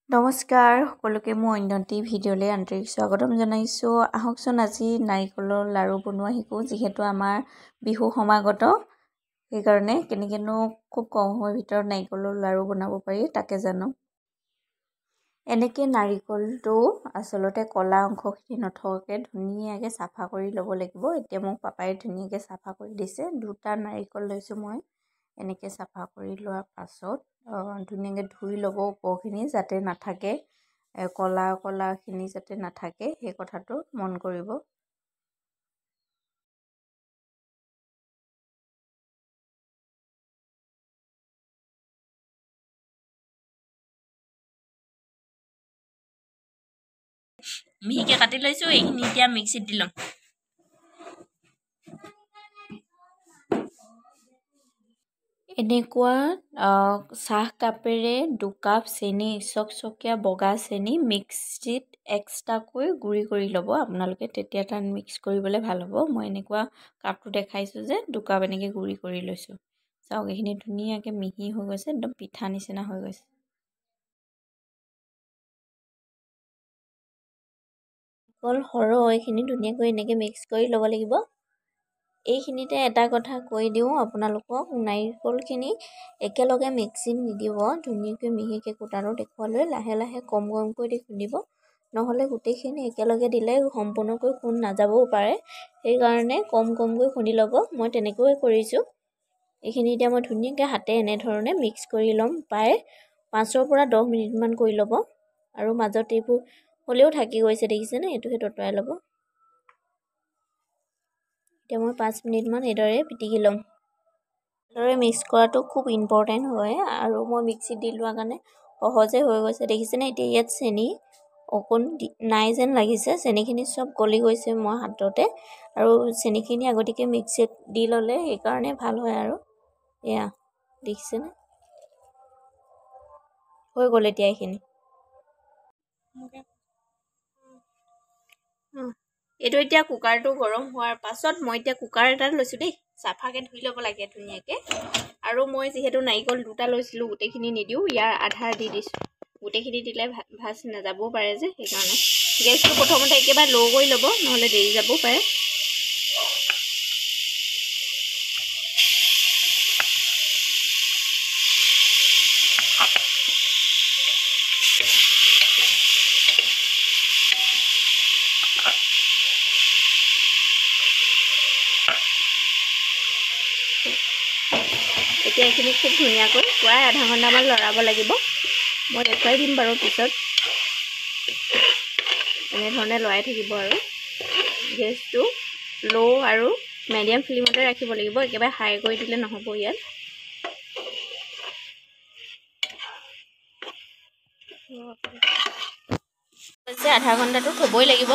নমস্কাৰ সকলোকে মই অন্যটি ভিডিঅ'লৈ আন্তৰিক স্বাগতম জনাইছোঁ। আহকচোন আজি নাৰিকলৰ লাড়ু বনোৱা শিকোঁ। যিহেতু আমাৰ বিহু সমাগত, সেইকাৰণে কেনেকৈনো খুব কম সময়ৰ ভিতৰত নাৰিকলৰ লাড়ু বনাব পাৰি তাকে জানো। এনেকৈ নাৰিকলটো আচলতে কলা অংশখিনি নথকাকৈ ধুনীয়াকৈ চাফা কৰি ল'ব লাগিব। এতিয়া মোক পাপাই ধুনীয়াকৈ চাফা কৰি দিছে। 2টা নাৰিকল লৈছোঁ মই। এনেকৈ চাফা কৰি লোৱাৰ পাছত ধুনীয়াকৈ ধুই ল'ব ওপৰখিনি যাতে নাথাকে, কলাখিনি যাতে নাথাকে সেই কথাটো মন কৰিব। মিহিকৈ কাটি লৈছোঁ। এইখিনি এতিয়া মিক্সিত দি ল'ম। এনেকুৱা চাহ কাপেৰে 2 কাপ চেনি, চকচকীয়া বগা চেনি মিক্সিত এক্সট্ৰাকৈ গুড়ি কৰি ল'ব আপোনালোকে, তেতিয়া তাত মিক্স কৰিবলৈ ভাল হ'ব। মই এনেকুৱা কাপটো দেখাইছোঁ যে 2 কাপ এনেকৈ গুড়ি কৰি লৈছোঁ। চাওক এইখিনি ধুনীয়াকৈ মিহি হৈ গৈছে, একদম পিঠা নিচিনা হৈ গৈছে। সৰহ এইখিনি ধুনীয়াকৈ এনেকৈ মিক্স কৰি ল'ব লাগিব। এইখিনিতে এটা কথা কৈ দিওঁ আপোনালোকক, নাৰিকলখিনি একেলগে মিক্সিত নিদিব। ধুনীয়াকৈ মিহিকৈ কুটাটো দেখুৱালৈ লাহে লাহে কম কমকৈ দি খুন্দিব, নহ'লে গোটেইখিনি একেলগে দিলে সম্পূৰ্ণকৈ খুন্দ নাযাবও পাৰে। সেইকাৰণে কম কমকৈ খুন্দি ল'ব। মই তেনেকৈ কৰিছোঁ। এইখিনি এতিয়া মই ধুনীয়াকৈ হাতে এনেধৰণে মিক্স কৰি ল'ম। প্ৰায় 5ৰ পৰা 10 মিনিটমান কৰি ল'ব। আৰু মাজত এইবোৰ হ'লেও থাকি গৈছে দেখিছেনে, এইটোকে আঁতৰাই ল'ব। এতিয়া মই 5 মিনিটমান এইদৰে পিটিকি ল'ম। এইদৰে মিক্স কৰাটো খুব ইম্পৰ্টেণ্ট হয় আৰু মই মিক্সিত দি লোৱাৰ কাৰণে সহজে হৈ গৈছে দেখিছেনে। এতিয়া ইয়াত চেনি অকণ নাই যেন লাগিছে, চেনিখিনি চব গলি গৈছে মই হাততে। আৰু চেনিখিনি আগতীয়াকৈ মিক্সিত দি ল'লে সেইকাৰণে ভাল হয় আৰু। এয়া দেখিছেনে, হৈ গ'ল এতিয়া এইখিনি। এইটো এতিয়া কুকাৰটো গৰম হোৱাৰ পাছত মই এতিয়া কুকাৰ এটাত লৈছোঁ দেই। চাফাকৈ ধুই ল'ব লাগে ধুনীয়াকৈ। আৰু মই যিহেতু নাৰিকল 2টা লৈছিলোঁ, গোটেইখিনি নিদিওঁ, ইয়াৰ আধা দি দিছোঁ। গোটেইখিনি দিলে ভাজ নাযাবও পাৰে যে, সেইকাৰণে গেছটো প্ৰথমতে একেবাৰে ল' কৰি ল'ব, নহ'লে দেৰি যাবও পাৰে। এতিয়া এইখিনি খুব ধুনীয়াকৈ প্ৰায় আধা ঘণ্টামান লৰাব লাগিব। মই দেখুৱাই দিম বাৰু পিছত। এনেধৰণে লৰাই থাকিব আৰু গেছটো ল' আৰু মিডিয়াম ফ্লেমতে ৰাখিব লাগিব, একেবাৰে হাই কৰি দিলে নহ'ব। ইয়াত আধা ঘণ্টাটো থ'বই লাগিব,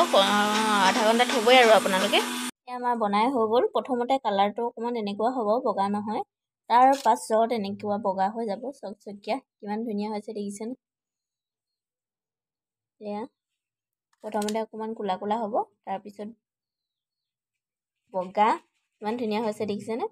আধা ঘণ্টা থ'বই আৰু আপোনালোকে। এতিয়া আমাৰ বনাই হৈ গ'ল। প্ৰথমতে কালাৰটো অকণমান এনেকুৱা হ'ব, বগা নহয়। তাৰ পাছত এনেকুৱা বগা হৈ যাব, চকচকীয়া কিমান ধুনীয়া হৈছে দেখিছেনে। এয়া প্ৰথমতে অকণমান ক'লা ক'লা হ'ব, তাৰপিছত বগা, ইমান ধুনীয়া হৈছে দেখিছেনে।